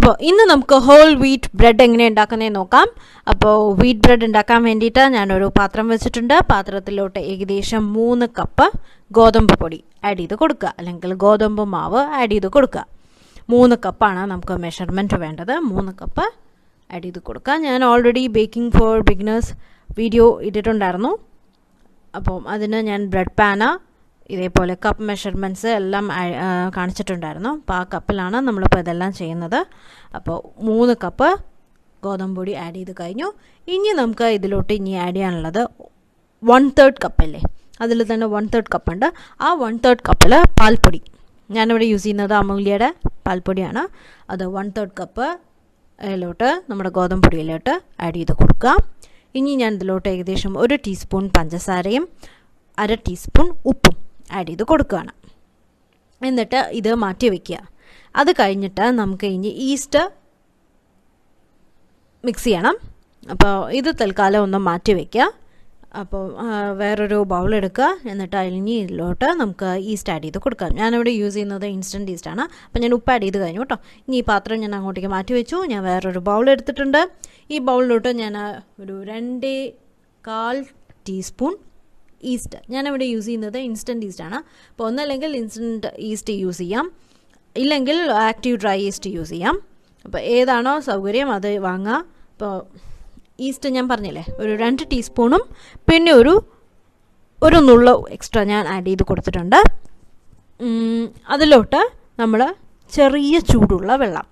അപ്പോൾ ഇന്ന് നമുക്ക് ഹോൾ വീറ്റ് ബ്രെഡ് എങ്ങനെ ഉണ്ടാക്കുന്നതെന്ന് നോക്കാം. അപ്പോൾ വീറ്റ് ബ്രെഡ് ഉണ്ടാക്കാൻ വേണ്ടിയിട്ട് ഞാനൊരു പാത്രം വെച്ചിട്ടുണ്ട്. പാത്രത്തിലോട്ട് ഏകദേശം 3 കപ്പ് ഗോതമ്പ് പൊടി ആഡ് ചെയ്ത് കൊടുക്കുക, അല്ലെങ്കിൽ ഗോതമ്പ് മാവ് ആഡ് ചെയ്ത് കൊടുക്കുക. 3 കപ്പാണ് നമുക്ക് മെഷർമെൻറ്റ് വേണ്ടത്. 3 കപ്പ് ആഡ് ചെയ്ത് കൊടുക്കുക. ഞാൻ already baking for beginners video ഇട്ടിട്ടുണ്ടായിരുന്നു. അപ്പം അതിന് ഞാൻ ബ്രെഡ് പാന് ഇതേപോലെ കപ്പ് മെഷർമെൻറ്റ്സ് എല്ലാം കാണിച്ചിട്ടുണ്ടായിരുന്നു. അപ്പോൾ ആ കപ്പിലാണ് നമ്മളിപ്പോൾ ഇതെല്ലാം ചെയ്യുന്നത്. അപ്പോൾ 3 കപ്പ് ഗോതമ്പ് പൊടി ആഡ് ചെയ്ത് കഴിഞ്ഞു. ഇനി നമുക്ക് ഇതിലോട്ട് ആഡ് ചെയ്യാനുള്ളത് 1/3 കപ്പല്ലേ, അതിൽ തന്നെ 1/3 കപ്പുണ്ട്. ആ 1/3 കപ്പിൽ പാൽപ്പൊടി, ഞാനിവിടെ യൂസ് ചെയ്യുന്നത് അമൂല്യയുടെ പാൽപ്പൊടിയാണ്. അത് 1/3 കപ്പ് അതിലോട്ട് നമ്മുടെ ഗോതമ്പ് പൊടിയിലോട്ട് ആഡ് ചെയ്ത് കൊടുക്കുക. ഇനി ഞാൻ ഇതിലോട്ട് ഏകദേശം 1 ടീസ്പൂൺ പഞ്ചസാരയും 1/2 ടീസ്പൂൺ ഉപ്പും ആഡ് ചെയ്ത് കൊടുക്കുകയാണ്. എന്നിട്ട് ഇത് മാറ്റി വയ്ക്കുക. അത് കഴിഞ്ഞിട്ട് നമുക്ക് ഇനി ഈസ്റ്റ് മിക്സ് ചെയ്യണം. അപ്പോൾ ഇത് തൽക്കാലം ഒന്ന് മാറ്റി വയ്ക്കുക. അപ്പോൾ വേറൊരു ബൗൾ എടുക്കുക. എന്നിട്ട് ഇതിലോട്ട് നമുക്ക് ഈസ്റ്റ് ആഡ് ചെയ്ത് കൊടുക്കാം. ഞാനിവിടെ യൂസ് ചെയ്യുന്നത് ഇൻസ്റ്റൻറ്റ് ഈസ്റ്റാണ്. അപ്പോൾ ഞാൻ ഉപ്പ് ആഡ് ചെയ്ത് കഴിഞ്ഞു കേട്ടോ. ഇനി ഈ പാത്രം ഞാൻ അങ്ങോട്ടേക്ക് മാറ്റി വെച്ചു. ഞാൻ വേറൊരു ബൗൾ എടുത്തിട്ടുണ്ട്. ഈ ബൗളിലോട്ട് ഞാൻ ഒരു 2.25 ടീസ്പൂൺ ഈസ്റ്റ്, ഞാനിവിടെ യൂസ് ചെയ്യുന്നത് ഇൻസ്റ്റൻറ്റ് ഈസ്റ്റാണ്. അപ്പോൾ ഒന്നല്ലെങ്കിൽ ഇൻസ്റ്റൻറ്റ് ഈസ്റ്റ് യൂസ് ചെയ്യാം, ഇല്ലെങ്കിൽ ആക്റ്റീവ് ഡ്രൈ ഈസ്റ്റ് യൂസ് ചെയ്യാം. അപ്പോൾ ഏതാണോ സൗകര്യം അത് വാങ്ങുക. അപ്പോൾ ഈസ്റ്റ് ഞാൻ പറഞ്ഞില്ലേ, ഒരു 2 ടീസ്പൂണും പിന്നെ ഒരു നുള്ള എക്സ്ട്രാ ഞാൻ ആഡ് ചെയ്ത് കൊടുത്തിട്ടുണ്ട്. അതിലോട്ട് നമ്മൾ ചെറിയ ചൂടുള്ള വെള്ളം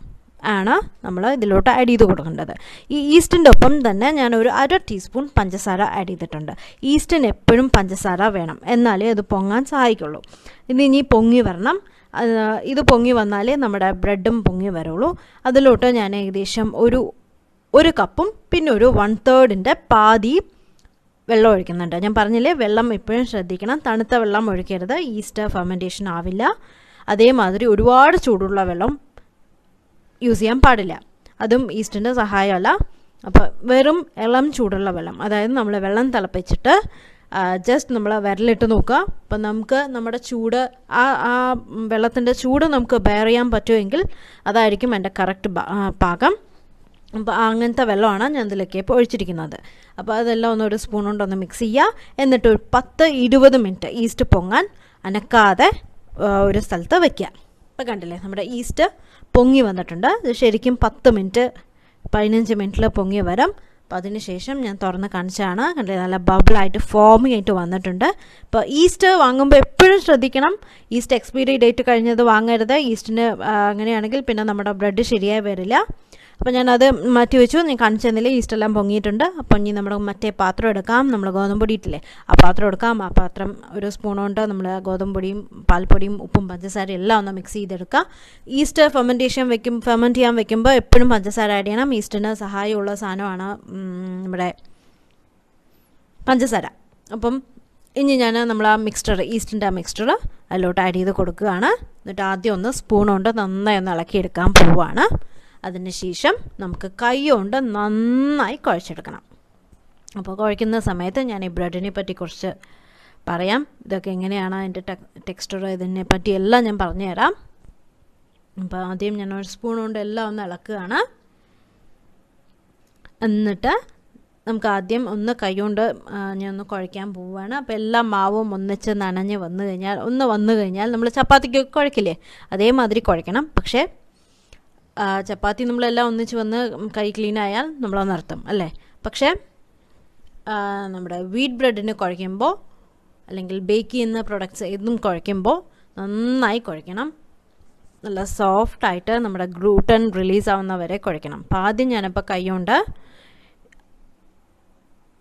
ആണ് നമ്മൾ ഇതിലോട്ട് ആഡ് ചെയ്ത് കൊടുക്കേണ്ടത്. ഈ ഈസ്റ്റിൻ്റെ ഒപ്പം തന്നെ ഞാനൊരു 1/2 ടീസ്പൂൺ പഞ്ചസാര ആഡ് ചെയ്തിട്ടുണ്ട്. ഈസ്റ്റിന് എപ്പോഴും പഞ്ചസാര വേണം, എന്നാലേ അത് പൊങ്ങാൻ സഹായിക്കുള്ളൂ. ഇനി പൊങ്ങി വരണം. ഇത് പൊങ്ങി വന്നാലേ നമ്മുടെ ബ്രെഡും പൊങ്ങി വരുള്ളൂ. അതിലോട്ട് ഞാൻ ഏകദേശം ഒരു കപ്പും പിന്നെ ഒരു 1/3 പാതി വെള്ളം ഒഴിക്കുന്നുണ്ട്. ഞാൻ പറഞ്ഞില്ലേ, വെള്ളം എപ്പോഴും ശ്രദ്ധിക്കണം, തണുത്ത വെള്ളം ഒഴിക്കരുത്, ഈസ്റ്റ് ഫെർമെൻറ്റേഷൻ ആവില്ല. അതേമാതിരി ഒരുപാട് ചൂടുള്ള വെള്ളം യൂസ് ചെയ്യാൻ പാടില്ല, അതും ഈസ്റ്റിൻ്റെ സഹായമല്ല. അപ്പോൾ വെറും ഇളം ചൂടുള്ള വെള്ളം, അതായത് നമ്മൾ വെള്ളം തിളപ്പിച്ചിട്ട് ജസ്റ്റ് നമ്മൾ വിരലിട്ട് നോക്കുക. അപ്പം നമുക്ക് നമ്മുടെ ചൂട് ആ വെള്ളത്തിൻ്റെ ചൂട് നമുക്ക് ബെയർ ചെയ്യാൻ പറ്റുമെങ്കിൽ അതായിരിക്കും എൻ്റെ കറക്റ്റ് പാകം. അപ്പോൾ അങ്ങനത്തെ വെള്ളമാണ് ഞാൻ ഇതിലേക്ക് ഇപ്പോൾ ഒഴിച്ചിരിക്കുന്നത്. അപ്പോൾ അതെല്ലാം ഒരു സ്പൂൺ കൊണ്ടൊന്ന് മിക്സ് ചെയ്യുക. എന്നിട്ട് ഒരു 10-20 മിനിറ്റ് ഈസ്റ്റ് പൊങ്ങാൻ അനക്കാതെ ഒരു സ്ഥലത്ത് വയ്ക്കുക. ഇപ്പോൾ കണ്ടില്ലേ, നമ്മുടെ ഈസ്റ്റ് പൊങ്ങി വന്നിട്ടുണ്ട്. ഇത് ശരിക്കും 10-15 മിനിറ്റിൽ പൊങ്ങി വരും. അപ്പോൾ അതിന് ശേഷം ഞാൻ തുറന്ന് കാണിച്ചാണ്. കണ്ടില്ലേ, നല്ല ബബിളായിട്ട് ഫോമിംഗ് ആയിട്ട് വന്നിട്ടുണ്ട്. അപ്പോൾ ഈസ്റ്റ് വാങ്ങുമ്പോൾ എപ്പോഴും ശ്രദ്ധിക്കണം, ഈസ്റ്റ് എക്സ്പയറി ഡേറ്റ് കഴിഞ്ഞത് വാങ്ങരുത്. ഈസ്റ്റിന് അങ്ങനെയാണെങ്കിൽ പിന്നെ നമ്മുടെ ബ്രെഡ് ശരിയായി വരില്ല. അപ്പോൾ ഞാനത് മാറ്റി വെച്ചു. ഞാൻ കാണിച്ചു തന്നില്ലേ, ഈസ്റ്റെല്ലാം പൊങ്ങിയിട്ടുണ്ട്. അപ്പോൾ ഇനി നമ്മുടെ മറ്റേ പാത്രം എടുക്കാം. നമ്മൾ ഗോതമ്പൊടി ഇട്ടില്ലേ, ആ പാത്രം എടുക്കാം. ആ പാത്രം ഒരു സ്പൂൺ കൊണ്ട് നമ്മൾ ഗോതമ്പൊടിയും പാൽപ്പൊടിയും ഉപ്പും പഞ്ചസാരയും എല്ലാം ഒന്ന് മിക്സ് ചെയ്തെടുക്കുക. ഈസ്റ്റ് ഫെർമെൻറ്റ് ചെയ്യാൻ വെക്കുമ്പോൾ എപ്പോഴും പഞ്ചസാര ആഡ് ചെയ്യണം. ഈസ്റ്റിന് സഹായമുള്ള സാധനമാണ് നമ്മുടെ പഞ്ചസാര. അപ്പം ഇനി ഞാൻ നമ്മൾ ആ മിക്സ്ചർ, ഈസ്റ്റിൻ്റെ ആ മിക്സ്ചർ അതിലോട്ട് ആഡ് ചെയ്ത് കൊടുക്കുകയാണ്. എന്നിട്ട് ആദ്യം ഒന്ന് സ്പൂൺ കൊണ്ട് നന്നായി ഒന്ന് ഇളക്കിയെടുക്കാൻ പോവുകയാണ്. അതിന് ശേഷം നമുക്ക് കൈ കൊണ്ട് നന്നായി കുഴച്ചെടുക്കണം. അപ്പോൾ കുഴയ്ക്കുന്ന സമയത്ത് ഞാൻ ഈ ബ്രെഡിനെ പറ്റി കുറച്ച് പറയാം. ഇതൊക്കെ എങ്ങനെയാണ് അതിൻ്റെ ടെക്സ്ചർ, ഇതിനെ പറ്റി എല്ലാം ഞാൻ പറഞ്ഞു തരാം. അപ്പോൾ ആദ്യം ഞാൻ ഒരു സ്പൂൺ കൊണ്ട് എല്ലാം ഒന്ന് ഇളക്കുകയാണ്. എന്നിട്ട് നമുക്ക് ആദ്യം ഒന്ന് കൈ കൊണ്ട് ഞാൻ ഒന്ന് കുഴയ്ക്കാൻ പോവുകയാണ്. അപ്പോൾ എല്ലാ മാവും ഒന്നിച്ച് നനഞ്ഞ് വന്നു കഴിഞ്ഞാൽ നമ്മൾ ചപ്പാത്തിക്കൊക്കെ കുഴക്കില്ലേ, അതേമാതിരി കുഴയ്ക്കണം. പക്ഷേ ചപ്പാത്തി നമ്മളെല്ലാം ഒന്നിച്ച് വന്ന് കൈ ക്ലീൻ ആയാൽ നമ്മളത് നിർത്തും അല്ലേ. പക്ഷേ നമ്മുടെ വീറ്റ് ബ്രെഡിന് കുഴയ്ക്കുമ്പോൾ, അല്ലെങ്കിൽ ബേക്ക് ചെയ്യുന്ന പ്രൊഡക്ട്സ് ഇതും കുഴയ്ക്കുമ്പോൾ നന്നായി കുഴയ്ക്കണം. നല്ല സോഫ്റ്റായിട്ട് നമ്മുടെ ഗ്ലൂട്ടൻ റിലീസ് ആവുന്നവരെ കുഴയ്ക്കണം. അപ്പോൾ ആദ്യം ഞാനിപ്പോൾ കൈ കൊണ്ട്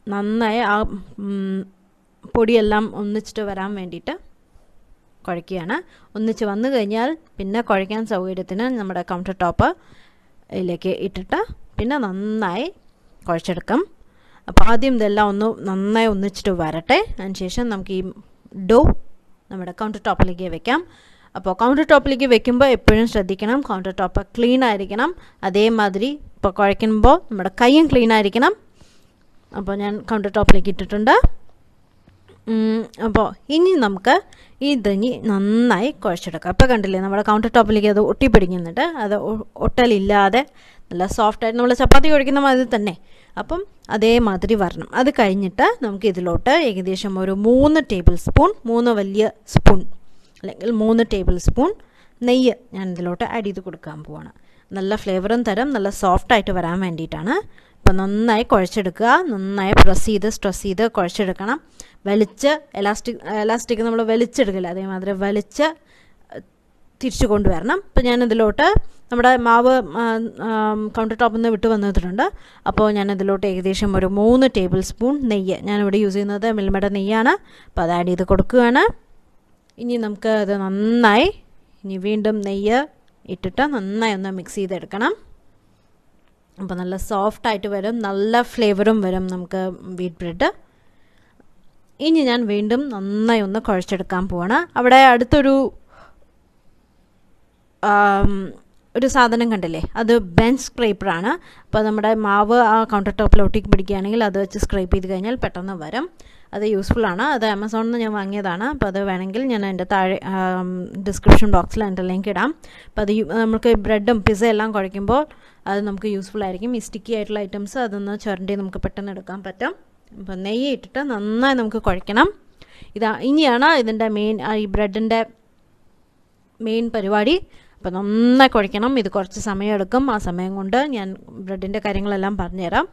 നന്നായി ആ പൊടിയെല്ലാം ഒന്നിച്ചിട്ട് വരാൻ വേണ്ടിയിട്ട് കുഴയ്ക്കുകയാണ്. ഒന്നിച്ച് വന്നു കഴിഞ്ഞാൽ പിന്നെ കുഴയ്ക്കാൻ സൗകര്യത്തിന് നമ്മുടെ കൗണ്ടർ ടോപ്പ് ഇതിലേക്ക് ഇട്ടിട്ട് പിന്നെ നന്നായി കുഴച്ചെടുക്കാം. അപ്പോൾ ആദ്യം ഇതെല്ലാം ഒന്ന് നന്നായി ഒന്നിച്ചിട്ട് വരട്ടെ. അതിനുശേഷം നമുക്ക് ഈ ഡോ നമ്മുടെ കൗണ്ടർ ടോപ്പിലേക്ക് വെക്കാം. അപ്പോൾ കൗണ്ടർ ടോപ്പിലേക്ക് വെക്കുമ്പോൾ എപ്പോഴും ശ്രദ്ധിക്കണം, കൗണ്ടർ ടോപ്പ് ക്ലീൻ ആയിരിക്കണം. അതേമാതിരി ഇപ്പോൾ കുഴയ്ക്കുമ്പോൾ നമ്മുടെ കൈയും ക്ലീൻ ആയിരിക്കണം. അപ്പോൾ ഞാൻ കൗണ്ടർ ടോപ്പിലേക്ക് ഇട്ടിട്ടുണ്ട്. അപ്പോൾ ഇനി നമുക്ക് ഇതിനി നന്നായി കുഴച്ചെടുക്കാം. അപ്പോൾ കണ്ടില്ലേ നമ്മുടെ കൗണ്ടർ ടോപ്പിലേക്ക് അത് ഒട്ടിപ്പിടിക്കുന്നുണ്ട്. അത് ഒട്ടലില്ലാതെ നല്ല സോഫ്റ്റായിട്ട് നമ്മൾ ചപ്പാത്തി കുഴക്കുന്ന മാതിരി തന്നെ. അപ്പം അതേമാതിരി വരണം. അത് കഴിഞ്ഞിട്ട് നമുക്ക് ഇതിലോട്ട് ഏകദേശം ഒരു 3 ടേബിൾ സ്പൂൺ, 3 വലിയ സ്പൂൺ അല്ലെങ്കിൽ 3 ടേബിൾ സ്പൂൺ നെയ്യ് ഞാൻ ഇതിലോട്ട് ആഡ് ചെയ്ത് കൊടുക്കാൻ പോവാണ്. നല്ല ഫ്ലേവറും തരം, നല്ല സോഫ്റ്റായിട്ട് വരാൻ വേണ്ടിയിട്ടാണ്. അപ്പോൾ നന്നായി കുഴച്ചെടുക്കുക. നന്നായി സ്ട്രെസ് ചെയ്ത് കുഴച്ചെടുക്കണം. വലിച്ച് എലാസ്റ്റിക് നമ്മൾ വലിച്ചെടുക്കില്ല, അതേമാതിരി വലിച്ച് തിരിച്ചു കൊണ്ടുവരണം. അപ്പോൾ ഞാനിതിലോട്ട് നമ്മുടെ മാവ് കൗണ്ടർ ടോപ്പിൽ നിന്ന് വിട്ട് വന്നിട്ടുണ്ട്. അപ്പോൾ ഞാനിതിലോട്ട് ഏകദേശം ഒരു 3 ടേബിൾ സ്പൂൺ നെയ്യ്, ഞാനിവിടെ യൂസ് ചെയ്യുന്നത് മിൽമയുടെ നെയ്യാണ്. അപ്പോൾ അത് ആഡ് ചെയ്ത് കൊടുക്കുകയാണ്. ഇനി നമുക്ക് അത് നന്നായി വീണ്ടും നെയ്യ് ഇട്ടിട്ട് നന്നായി ഒന്ന് മിക്സ് ചെയ്തെടുക്കണം. അപ്പോൾ നല്ല സോഫ്റ്റായിട്ട് വരും, നല്ല ഫ്ലേവറും വരും നമുക്ക് വീറ്റ് ബ്രെഡ്. ഇനി ഞാൻ വീണ്ടും നന്നായി ഒന്ന് കുഴച്ചെടുക്കാൻ പോവാണ്. അവിടെ അടുത്തൊരു സാധനം കണ്ടില്ലേ, അത് ബെഞ്ച് സ്ക്രൈപ്പറാണ്. അപ്പോൾ നമ്മുടെ മാവ് ആ കൗണ്ടർ ടോപ്പിൽ ഒട്ടിക്ക് പിടിക്കുകയാണെങ്കിൽ അത് വെച്ച് സ്ക്രൈപ്പ് ചെയ്ത് കഴിഞ്ഞാൽ പെട്ടെന്ന് വരും. അത് യൂസ്ഫുള്ളാണ്. അത് ആമസോണിൽ നിന്ന് ഞാൻ വാങ്ങിയതാണ്. അപ്പോൾ അത് വേണമെങ്കിൽ ഞാൻ എൻ്റെ താഴെ ഡിസ്ക്രിപ്ഷൻ ബോക്സിൽ എൻ്റെ ലിങ്ക് ഇടാം. അപ്പോൾ അത് നമുക്ക് ബ്രെഡും പിസ്സ എല്ലാം കുഴയ്ക്കുമ്പോൾ അത് നമുക്ക് യൂസ്ഫുൾ ആയിരിക്കും. ഈ സ്റ്റിക്കി ആയിട്ടുള്ള ഐറ്റംസ് അതൊന്ന് ചുരണ്ടി നമുക്ക് പെട്ടെന്ന് എടുക്കാൻ പറ്റും. അപ്പോൾ നെയ്യ് ഇട്ടിട്ട് നന്നായി നമുക്ക് കുഴയ്ക്കണം. ഇനിയാണ് ഇതിൻ്റെ ഈ ബ്രെഡിൻ്റെ മെയിൻ പരിപാടി. അപ്പോൾ നന്നായി കുഴയ്ക്കണം. ഇത് കുറച്ച് സമയം എടുക്കും. ആ സമയം കൊണ്ട് ഞാൻ ബ്രെഡിൻ്റെ കാര്യങ്ങളെല്ലാം പറഞ്ഞുതരാം.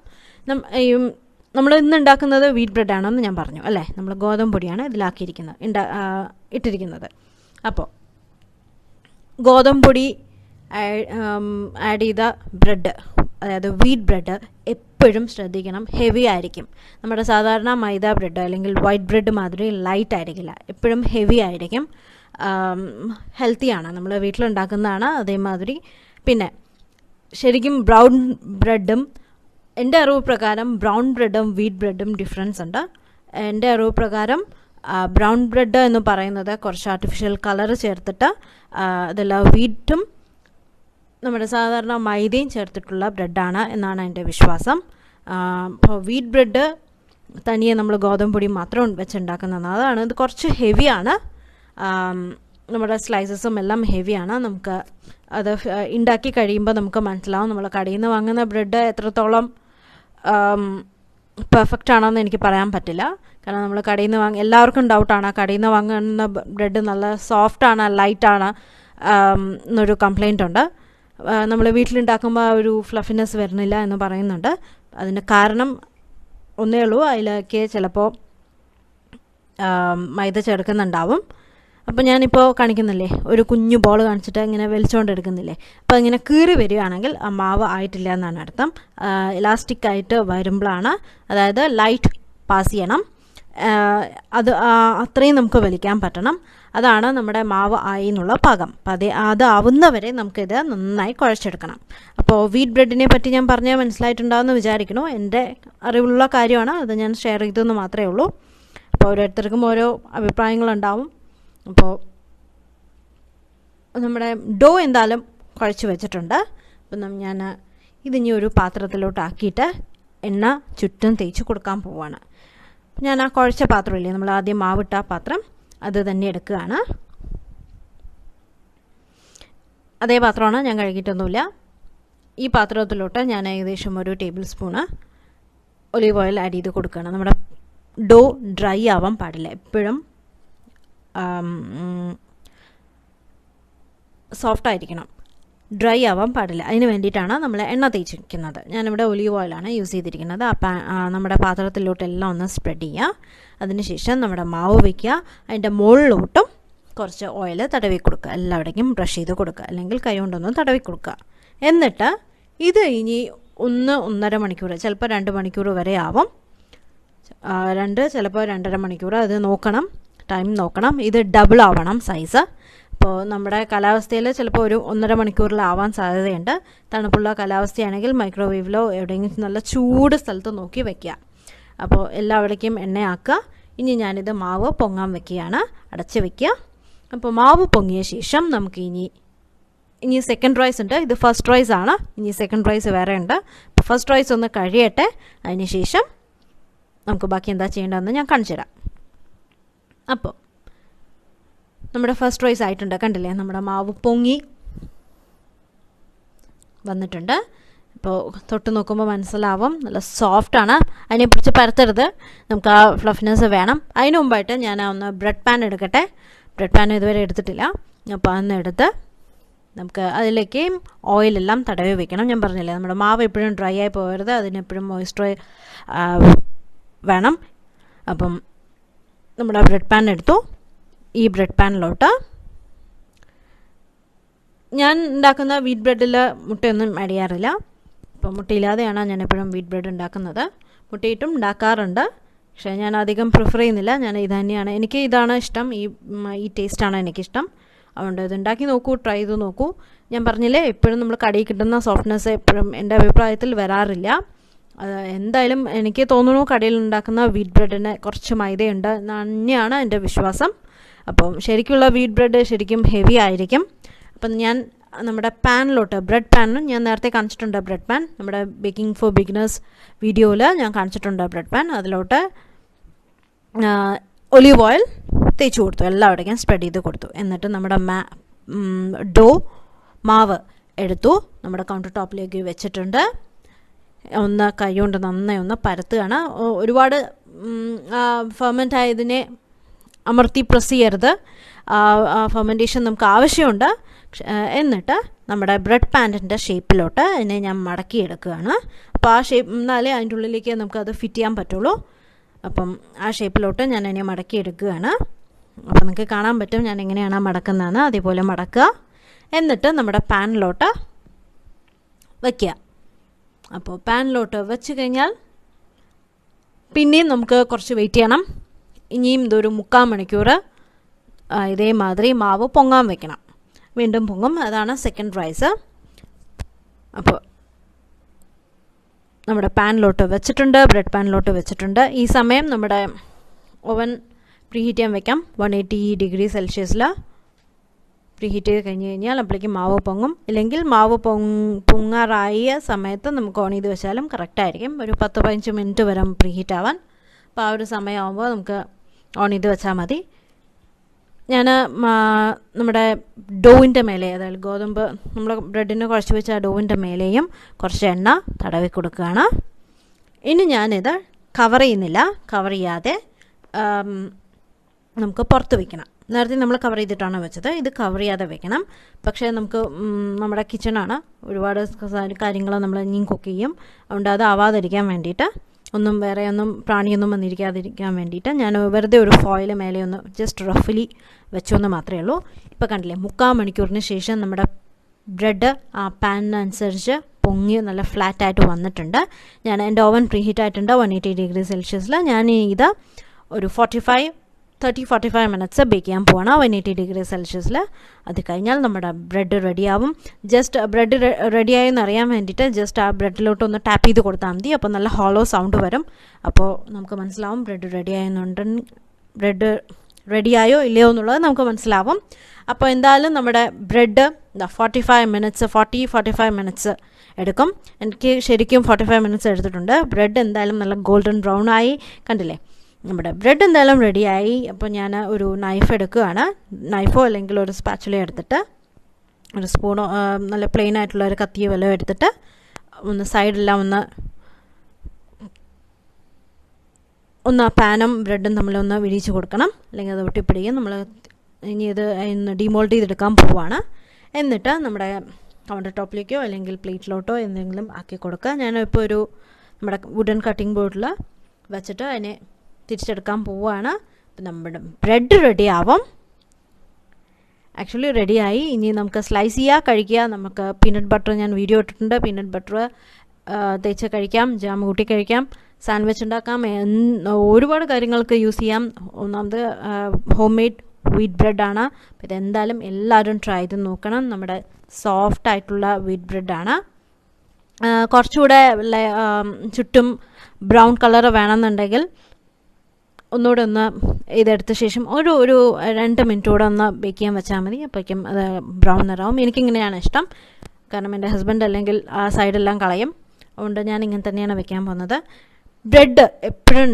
നമ്മൾ ഇന്ന് ഉണ്ടാക്കുന്നത് വീറ്റ് ബ്രെഡാണെന്ന് ഞാൻ പറഞ്ഞു അല്ലേ. നമ്മൾ ഗോതമ്പ് പൊടിയാണ് ഇട്ടിരിക്കുന്നത്. അപ്പോൾ ഗോതമ്പ് പൊടി ആഡ് ചെയ്ത ബ്രെഡ്, അതായത് വീറ്റ് ബ്രെഡ് എപ്പോഴും ശ്രദ്ധിക്കണം, ഹെവി ആയിരിക്കും. നമ്മുടെ സാധാരണ മൈദ ബ്രെഡ് അല്ലെങ്കിൽ വൈറ്റ് ബ്രെഡ് മാതിരി ലൈറ്റ് ആയിരിക്കില്ല, എപ്പോഴും ഹെവി ആയിരിക്കും. ഹെൽത്തിയാണ്, നമ്മൾ വീട്ടിലുണ്ടാക്കുന്നതാണ്. അതേമാതിരി പിന്നെ ശരിക്കും ബ്രൗൺ ബ്രെഡും, എൻ്റെ അറിവ് പ്രകാരം ബ്രൗൺ ബ്രെഡും വീറ്റ് ബ്രെഡും ഡിഫറൻസ് ഉണ്ട്. എൻ്റെ അറിവ് പ്രകാരം ബ്രൗൺ ബ്രെഡ് എന്ന് പറയുന്നത് കുറച്ച് ആർട്ടിഫിഷ്യൽ കളർ ചേർത്തിട്ട് അതെല്ലാം വീറ്റും നമ്മുടെ സാധാരണ മൈദയും ചേർത്തിട്ടുള്ള ബ്രെഡാണ് എന്നാണ് എൻ്റെ വിശ്വാസം. അപ്പോൾ വീറ്റ് ബ്രെഡ് തനിയെ നമ്മൾ ഗോതമ്പ് പൊടി മാത്രം വെച്ചുണ്ടാക്കുന്നതാണ്. അതാണ് ഇത് കുറച്ച് ഹെവിയാണ്. നമ്മുടെ സ്ലൈസസും എല്ലാം ഹെവിയാണ്. നമുക്ക് അത് ഉണ്ടാക്കി കഴിയുമ്പോൾ നമുക്ക് മനസ്സിലാവും. നമ്മൾ കടയിൽ നിന്ന് വാങ്ങുന്ന ബ്രെഡ് എത്രത്തോളം പെർഫെക്റ്റ് ആണോയെന്ന് എനിക്ക് പറയാൻ പറ്റില്ല. കാരണം നമ്മൾ കടയിൽ നിന്ന് എല്ലാവർക്കും ഡൗട്ടാണ്, കടയിൽ നിന്ന് വാങ്ങുന്ന ബ്രെഡ് നല്ല സോഫ്റ്റാണ്, ലൈറ്റാണ് എന്നൊരു കംപ്ലയിൻ്റ് ഉണ്ട്. നമ്മൾ വീട്ടിലുണ്ടാക്കുമ്പോൾ ഒരു ഫ്ലഫിനെസ് വരുന്നില്ല എന്ന് പറയുന്നുണ്ട്. അതിന് കാരണം ഒന്നേ ഉള്ളൂ, അതിലേക്ക് ചിലപ്പോൾ മൈദ ചേർക്കുന്നുണ്ടാവും. അപ്പോൾ ഞാനിപ്പോൾ കാണിക്കുന്നില്ലേ, ഒരു കുഞ്ഞു ബോൾ കാണിച്ചിട്ട് ഇങ്ങനെ വലിച്ചുകൊണ്ടെടുക്കുന്നില്ലേ, അപ്പോൾ ഇങ്ങനെ കീറി വരികയാണെങ്കിൽ ആ മാവ് ആയിട്ടില്ല എന്നാണ് അർത്ഥം. ഇലാസ്റ്റിക് ആയിട്ട് വരുമ്പോഴാണ്, അതായത് ലൈറ്റ് പാസ് ചെയ്യണം, അത് അത്രയും നമുക്ക് വലിക്കാൻ പറ്റണം. അതാണ് നമ്മുടെ മാവ് ആയി എന്നുള്ള പാകം. അപ്പോൾ അതാവുന്നവരെ നമുക്കിത് നന്നായി കുഴച്ചെടുക്കണം. അപ്പോൾ വീറ്റ് ബ്രെഡിനെ പറ്റി ഞാൻ പറഞ്ഞാൽ മനസ്സിലായിട്ടുണ്ടാകുമെന്ന് വിചാരിക്കുന്നു. എൻ്റെ അറിവുള്ള കാര്യമാണ്, അത് ഞാൻ ഷെയർ ചെയ്തെന്ന് മാത്രമേ ഉള്ളൂ. അപ്പോൾ ഓരോരുത്തർക്കും ഓരോ അഭിപ്രായങ്ങളുണ്ടാവും. അപ്പോൾ നമ്മുടെ ഡോ എന്തായാലും കുഴച്ച് വെച്ചിട്ടുണ്ട്. അപ്പം ഞാൻ ഇതിനി ഒരു പാത്രത്തിലോട്ടാക്കിയിട്ട് എണ്ണ ചുറ്റും തേച്ച് കൊടുക്കാൻ പോവുകയാണ്. ഞാൻ ആ കുഴച്ച പാത്രമില്ലേ, നമ്മൾ ആദ്യം മാവിട്ട പാത്രം, അത് തന്നെ എടുക്കുകയാണ്. അതേ പാത്രമാണ്, ഞാൻ കഴുകിയിട്ടൊന്നുമില്ല. ഈ പാത്രത്തിലോട്ട് ഞാൻ ഏകദേശം ഒരു table spoon olive oil add ചെയ്ത് കൊടുക്കുകയാണ്. നമ്മുടെ ഡോ ഡ്രൈ ആവാൻ പാടില്ല, എപ്പോഴും സോഫ്റ്റായിരിക്കണം, ഡ്രൈ ആവാൻ പാടില്ല. അതിന് വേണ്ടിയിട്ടാണ് നമ്മൾ എണ്ണ തേച്ചിരിക്കുന്നത്. ഞാനിവിടെ ഒലീവ് ഓയിലാണ് യൂസ് ചെയ്തിരിക്കുന്നത്. നമ്മുടെ പാത്രത്തിലോട്ടെല്ലാം ഒന്ന് സ്പ്രെഡ് ചെയ്യുക. അതിനുശേഷം നമ്മുടെ മാവ് വയ്ക്കുക, അതിൻ്റെ മുകളിലോട്ടും കുറച്ച് ഓയിൽ തടവി കൊടുക്കുക. എല്ലാവിടേക്കും ബ്രഷ് ചെയ്ത് കൊടുക്കുക, അല്ലെങ്കിൽ കൈ കൊണ്ടൊന്നും തടവി കൊടുക്കുക. എന്നിട്ട് ഇത് ഇനി 1-1.5 മണിക്കൂർ, ചിലപ്പോൾ 2 മണിക്കൂർ വരെ ആവും. ചിലപ്പോൾ 2.5 മണിക്കൂർ, അത് നോക്കണം, ടൈം നോക്കണം. ഇത് ഡബിൾ ആവണം സൈസ്. അപ്പോൾ നമ്മുടെ കാലാവസ്ഥയിൽ ചിലപ്പോൾ ഒരു 1.5 മണിക്കൂറിലാവാൻ സാധ്യതയുണ്ട്. തണുപ്പുള്ള കാലാവസ്ഥയാണെങ്കിൽ മൈക്രോവേവിലോ എവിടെയെങ്കിലും നല്ല ചൂട് സ്ഥലത്ത് നോക്കി വയ്ക്കുക. അപ്പോൾ എല്ലാവിടേക്കും എണ്ണയാക്കുക. ഇനി ഞാനിത് മാവ് പൊങ്ങാൻ വയ്ക്കുകയാണ്, അടച്ച് വയ്ക്കുക. അപ്പോൾ മാവ് പൊങ്ങിയ ശേഷം നമുക്ക് ഇനി സെക്കൻഡ് റൈസ് ഉണ്ട്. ഇത് ഫസ്റ്റ് റൈസ് ആണ്, ഇനി സെക്കൻഡ് റൈസ് വേറെ ഉണ്ട്. അപ്പോൾ ഫസ്റ്റ് റൈസ് ഒന്ന് കഴിയട്ടെ, അതിന് ശേഷം നമുക്ക് ബാക്കി എന്താ ചെയ്യേണ്ടതെന്ന് ഞാൻ കാണിച്ചു തരാം. അപ്പോൾ നമ്മുടെ ഫസ്റ്റ് റൈസ് ആയിട്ടുണ്ട്, കണ്ടില്ലേ? നമ്മുടെ മാവ് പൊങ്ങി വന്നിട്ടുണ്ട്. ഇപ്പോൾ തൊട്ട് നോക്കുമ്പോൾ മനസ്സിലാവും നല്ല സോഫ്റ്റാണ്. അതിനെ പിടിച്ച് പരത്തരുത്, നമുക്ക് ആ ഫ്ലഫ്നെസ് വേണം. അതിന് മുമ്പായിട്ട് ഞാൻ ഒന്ന് ബ്രെഡ് പാൻ എടുക്കട്ടെ. ബ്രെഡ് പാൻ ഇതുവരെ എടുത്തിട്ടില്ല. അപ്പോൾ അന്ന് എടുത്ത് നമുക്ക് അതിലേക്ക് ഓയിലെല്ലാം തടവി വെക്കണം. ഞാൻ പറഞ്ഞില്ലേ, നമ്മുടെ മാവ് എപ്പോഴും ഡ്രൈ ആയി പോകരുത്, അതിനെപ്പോഴും മോയ്സ്ചർ വേണം. അപ്പം നമ്മുടെ ബ്രെഡ് പാൻ എടുത്തു. ഈ ബ്രെഡ് പാനിലോട്ട് ഞാൻ ഉണ്ടാക്കുന്ന വീറ്റ് ബ്രെഡിൽ മുട്ടയൊന്നും ആഡ് ചെയ്യാറില്ല. അപ്പോൾ മുട്ടയില്ലാതെയാണ് ഞാൻ എപ്പോഴും വീറ്റ് ബ്രെഡ് ഉണ്ടാക്കുന്നത്. മുട്ടയിട്ടും ഉണ്ടാക്കാറുണ്ട്, പക്ഷേ ഞാൻ അധികം പ്രിഫർ ചെയ്യുന്നില്ല. ഞാൻ ഇത് തന്നെയാണ്, എനിക്ക് ഇതാണ് ഇഷ്ടം, ഈ ടേസ്റ്റാണ് എനിക്കിഷ്ടം. അതുകൊണ്ട് ഇത് ഉണ്ടാക്കി നോക്കൂ, ട്രൈ ചെയ്ത് നോക്കൂ. ഞാൻ പറഞ്ഞില്ലേ, എപ്പോഴും നമ്മൾ കടയിൽ കിട്ടുന്ന സോഫ്റ്റ്നെസ് എപ്പോഴും എൻ്റെ അഭിപ്രായത്തിൽ വരാറില്ല. എന്തായാലും എനിക്ക് തോന്നുന്നു കടയിൽ ഉണ്ടാക്കുന്ന വീറ്റ് ബ്രെഡിന് കുറച്ച് മൈദയുണ്ട് തന്നെയാണ് എൻ്റെ വിശ്വാസം. അപ്പം ശരിക്കുള്ള വീറ്റ് ബ്രെഡ് ശരിക്കും ഹെവി ആയിരിക്കും. അപ്പം ഞാൻ നമ്മുടെ പാനിലോട്ട്, ബ്രെഡ് പാനും ഞാൻ നേരത്തെ കാണിച്ചിട്ടുണ്ട്. ബ്രെഡ് പാൻ നമ്മുടെ ബേക്കിംഗ് ഫോർ ബിഗിനേഴ്സ് വീഡിയോയിൽ ഞാൻ കാണിച്ചിട്ടുണ്ട്. ബ്രെഡ് പാൻ, അതിലോട്ട് ഒലീവ് ഓയിൽ തേച്ച് കൊടുത്തു, എല്ലാവിടേക്കും സ്പ്രെഡ് ചെയ്ത് കൊടുത്തു. എന്നിട്ട് നമ്മുടെ മാവ് എടുത്തു നമ്മുടെ കൗണ്ടർ ടോപ്പിലേക്ക് വെച്ചിട്ടുണ്ട്. ഒന്ന് കൈ കൊണ്ട് നന്നായി ഒന്ന് പരത്തുകയാണ്. ഒരുപാട് ഫെർമെൻ്റ് ആയതിനെ അമർത്തി പ്രസ് ചെയ്യരുത്, ഫെർമെൻറ്റേഷൻ നമുക്ക് ആവശ്യമുണ്ട്. എന്നിട്ട് നമ്മുടെ ബ്രെഡ് പാനിൻ്റെ ഷേപ്പിലോട്ട് അതിനെ ഞാൻ മടക്കിയെടുക്കുകയാണ്. അപ്പോൾ ആ ഷേപ്പ് എന്നാലേ അതിൻ്റെ ഉള്ളിലേക്ക് നമുക്കത് ഫിറ്റ് ചെയ്യാൻ പറ്റുള്ളൂ. അപ്പം ആ ഷേപ്പിലോട്ട് ഞാൻ അതിനെ മടക്കിയെടുക്കുകയാണ്. അപ്പോൾ നിങ്ങൾക്ക് കാണാൻ പറ്റും ഞാൻ എങ്ങനെയാണ് മടക്കുന്നതെന്ന്. അതേപോലെ മടക്കുക, എന്നിട്ട് നമ്മുടെ പാനിലോട്ട് വയ്ക്കുക. അപ്പോൾ പാനിലോട്ട് വെച്ച് കഴിഞ്ഞാൽ പിന്നെയും നമുക്ക് കുറച്ച് വെയിറ്റ് ചെയ്യണം. ഇനിയും ഇതൊരു 3/4 മണിക്കൂർ ഇതേമാതിരി മാവ് പൊങ്ങാൻ വെക്കണം. വീണ്ടും പൊങ്ങും, അതാണ് സെക്കൻഡ് റൈസ്. അപ്പോൾ നമ്മുടെ പാനിലോട്ട് വെച്ചിട്ടുണ്ട്, ബ്രെഡ് പാനിലോട്ട് വെച്ചിട്ടുണ്ട്. ഈ സമയം നമ്മുടെ ഓവൻ പ്രീഹീറ്റ് ചെയ്യാൻ വെക്കാം. 180 ഡിഗ്രി സെൽഷ്യസിൽ പ്രീഹീറ്റ് ചെയ്ത് കഴിഞ്ഞ് കഴിഞ്ഞാൽ അപ്പോഴേക്കും മാവ് പൊങ്ങും. ഇല്ലെങ്കിൽ മാവ് പൊങ്ങാറായ സമയത്ത് നമുക്ക് ഓൺ ചെയ്ത് വെച്ചാലും കറക്റ്റായിരിക്കും. ഒരു 10-15 മിനിറ്റ് വരെ പ്രീഹീറ്റ് ആവാൻ. അപ്പോൾ ആ ഒരു സമയമാകുമ്പോൾ നമുക്ക് ഓൺ ചെയ്ത് വെച്ചാൽ മതി. ഞാൻ നമ്മുടെ ഡോവിൻ്റെ മേലെ, അതായത് ഗോതമ്പ് നമ്മൾ ബ്രെഡിന് കുഴച്ച് വെച്ച ഡോവിൻ്റെ മേലെയും കുറച്ച് എണ്ണ തടവി കൊടുക്കുകയാണ്. ഇനി ഞാനിത് കവർ ചെയ്യുന്നില്ല. കവർ ചെയ്യാതെ നമുക്ക് പുറത്ത് വയ്ക്കണം. നേരത്തെ നമ്മൾ കവർ ചെയ്തിട്ടാണ് വെച്ചത്, ഇത് കവർ ചെയ്യാതെ വെക്കണം. പക്ഷേ നമുക്ക് നമ്മുടെ കിച്ചണാണ്, ഒരുപാട് കാര്യങ്ങൾ നമ്മൾ ഇനിയും കുക്ക് ചെയ്യും. അതുകൊണ്ട് അത് ആവാതിരിക്കാൻ വേണ്ടിയിട്ട്, വേറെ ഒന്നും പ്രാണിയൊന്നും വന്നിരിക്കാതിരിക്കാൻ വേണ്ടിയിട്ട് ഞാൻ വെറുതെ ഒരു ഫോയിൽ മേലെ ഒന്ന് ജസ്റ്റ് റഫലി വെച്ചോന്ന് മാത്രമേ ഉള്ളൂ. ഇപ്പോൾ കണ്ടില്ലേ, 3/4 മണിക്കൂറിന് ശേഷം നമ്മുടെ ബ്രെഡ് ആ പാനിനനുസരിച്ച് പൊങ്ങി നല്ല ഫ്ലാറ്റായിട്ട് വന്നിട്ടുണ്ട്. ഞാൻ എൻ്റെ ഓവൻ പ്രീഹീറ്റ് ആയിട്ടുണ്ട് 180 ഡിഗ്രി സെൽഷ്യസിൽ. ഞാൻ ഇത് ഒരു 30-45 മിനിറ്റ്സ് ബേക്ക് ചെയ്യാൻ പോവാണ് 180 ഡിഗ്രി സെൽഷ്യസിൽ. അത് കഴിഞ്ഞാൽ നമ്മുടെ ബ്രെഡ് റെഡിയാവും. ജസ്റ്റ് ബ്രെഡ് റെഡിയായെന്ന് അറിയാൻ വേണ്ടിയിട്ട് ജസ്റ്റ് ആ ബ്രെഡിലോട്ട് ഒന്ന് ടാപ്പ് ചെയ്ത് കൊടുത്താൽ മതി. അപ്പോൾ നല്ല ഹോളോ സൗണ്ട് വരും. അപ്പോൾ നമുക്ക് മനസ്സിലാവും ബ്രെഡ് റെഡിയായോ ഇല്ലയോ എന്നുള്ളത് നമുക്ക് മനസ്സിലാവും. അപ്പോൾ എന്തായാലും നമ്മുടെ ബ്രെഡ് 40-45 മിനിറ്റ്സ് എടുക്കും. എനിക്ക് ശരിക്കും 45 മിനിറ്റ്സ് എടുത്തിട്ടുണ്ട്. ബ്രെഡ് എന്തായാലും നല്ല ഗോൾഡൻ ബ്രൗൺ ആയി, കണ്ടില്ലേ? നമ്മുടെ ബ്രെഡ് എന്തായാലും റെഡിയായി. അപ്പോൾ ഞാൻ ഒരു നൈഫ് എടുക്കുകയാണ്. നൈഫോ അല്ലെങ്കിൽ ഒരു സ്പാച്ചുല എടുത്തിട്ട്, ഒരു സ്പൂണോ നല്ല പ്ലെയിൻ ആയിട്ടുള്ള ഒരു കത്തിയോ വല്ലതും എടുത്തിട്ട് ഒന്ന് സൈഡെല്ലാം ഒന്ന് പാനും ബ്രെഡും തമ്മിലൊന്ന് വിരിച്ച് കൊടുക്കണം, അല്ലെങ്കിൽ അത് ഒട്ടിപ്പിടിക്കും. നമ്മൾ ഇനി ഇത് ഡിമോൾഡ് ചെയ്തെടുക്കാൻ പോവുകയാണ്. എന്നിട്ട് നമ്മുടെ കൗണ്ടർ ടോപ്പിലേക്കോ അല്ലെങ്കിൽ പ്ലേറ്റിലോട്ടോ എന്തെങ്കിലും ആക്കി കൊടുക്കുക. ഞാനിപ്പോൾ നമ്മുടെ വുഡൻ കട്ടിംഗ് ബോർഡിൽ വെച്ചിട്ട് അതിനെ തിരിച്ചെടുക്കാൻ പോവുകയാണ്. അപ്പം നമ്മുടെ ബ്രെഡ് റെഡിയാവും. ആക്ച്വലി റെഡിയായി. ഇനി നമുക്ക് സ്ലൈസ് ചെയ്യുക, കഴിക്കുക. നമുക്ക് പീനട്ട് ബട്ടർ ഞാൻ വീഡിയോ ഇട്ടിട്ടുണ്ട്. പീനട്ട് ബട്ടർ തേച്ച് കഴിക്കാം, ജാം കൂട്ടി കഴിക്കാം, സാൻഡ്വിച്ച് ഉണ്ടാക്കാം, ഒരുപാട് കാര്യങ്ങൾക്ക് യൂസ് ചെയ്യാം. ഒന്നാമത് ഹോം മെയ്ഡ് വീറ്റ് ബ്രെഡാണ്. അപ്പോൾ ഇതെന്തായാലും എല്ലാവരും ട്രൈ ചെയ്ത് നോക്കണം. നമ്മുടെ സോഫ്റ്റ് ആയിട്ടുള്ള വീറ്റ് ബ്രെഡാണ്. കുറച്ചുകൂടെ ചുറ്റും ബ്രൗൺ കളർ വേണമെന്നുണ്ടെങ്കിൽ ഒന്നുകൂടെ ഒന്ന് ഇതെടുത്ത ശേഷം ഒരു 2 മിനിറ്റ് കൂടെ ഒന്ന് ബേക്ക് ചെയ്യാൻ വെച്ചാൽ മതി. അപ്പോഴേക്കും അത് ബ്രൗൺ നിറാവും. എനിക്കിങ്ങനെയാണ് ഇഷ്ടം, കാരണം എൻ്റെ ഹസ്ബൻഡ് അല്ലെങ്കിൽ ആ സൈഡെല്ലാം കളയും. അതുകൊണ്ട് ഞാൻ ഇങ്ങനെ തന്നെയാണ് വെക്കാൻ പോകുന്നത്. ബ്രെഡ് എപ്പോഴും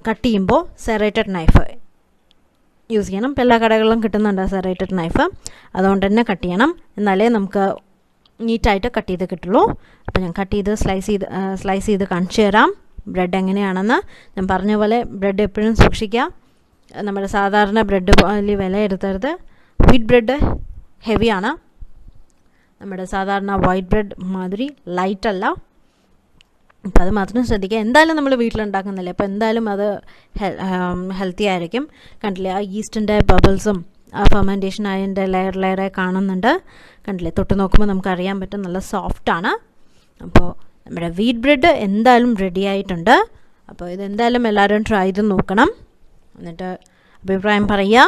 കട്ട് ചെയ്യുമ്പോൾ സെറേറ്റഡ് നൈഫ് യൂസ് ചെയ്യണം. ഇപ്പോൾ എല്ലാ കടകളിലും കിട്ടുന്നുണ്ട് സെറേറ്റഡ് നൈഫ്, അതുകൊണ്ട് തന്നെ കട്ട് ചെയ്യണം, എന്നാലേ നമുക്ക് നീറ്റായിട്ട് കട്ട് ചെയ്ത് കിട്ടുള്ളൂ. അപ്പോൾ ഞാൻ കട്ട് ചെയ്ത് സ്ലൈസ് ചെയ്ത് കാണിച്ചു തരാം ബ്രെഡ് എങ്ങനെയാണെന്ന്. ഞാൻ പറഞ്ഞ പോലെ ബ്രെഡ് എപ്പോഴും സൂക്ഷിക്കുക. നമ്മുടെ സാധാരണ ബ്രെഡ് വലിയ വില എടുത്തരുത്. വീറ്റ് ബ്രെഡ് ഹെവിയാണ്, നമ്മുടെ സാധാരണ വൈറ്റ് ബ്രെഡ് മാതിരി ലൈറ്റല്ല. അപ്പോൾ അത് മാത്രം ശ്രദ്ധിക്കുക. എന്തായാലും നമ്മൾ വീട്ടിലുണ്ടാക്കുന്നില്ലേ, അപ്പോൾ എന്തായാലും അത് ഹെൽത്തി ആയിരിക്കും. കണ്ടില്ലേ, ആ ഈസ്റ്റിൻ്റെ ബബിൾസും ആ ഫെർമെൻറ്റേഷൻ അതിൻ്റെ ലെയറായി കാണുന്നുണ്ട്. കണ്ടില്ലേ, തൊട്ട് നോക്കുമ്പോൾ നമുക്കറിയാൻ പറ്റും നല്ല സോഫ്റ്റാണ്. അപ്പോൾ നമ്മുടെ വീറ്റ് ബ്രെഡ് എന്തായാലും റെഡി ആയിട്ടുണ്ട്. അപ്പോൾ ഇതെന്തായാലും എല്ലാവരും ട്രൈ ചെയ്ത് നോക്കണം. എന്നിട്ട് അഭിപ്രായം പറയുക,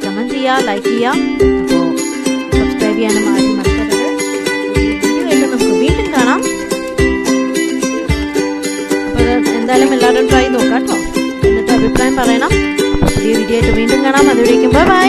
കമൻറ്റ് ചെയ്യുക, ലൈക്ക് ചെയ്യുക. അപ്പോൾ സബ്സ്ക്രൈബ് ചെയ്യാനും ആരും മറക്കരുത്. വീഡിയോ നമുക്ക് വീണ്ടും കാണാം. അപ്പോൾ എന്തായാലും എല്ലാവരും ട്രൈ നോക്കാം കേട്ടോ. എന്നിട്ട് അഭിപ്രായം പറയണം. പുതിയ വീഡിയോ ആയിട്ട് വീണ്ടും കാണാം. അതുവരേക്കും ബൈ ബൈ.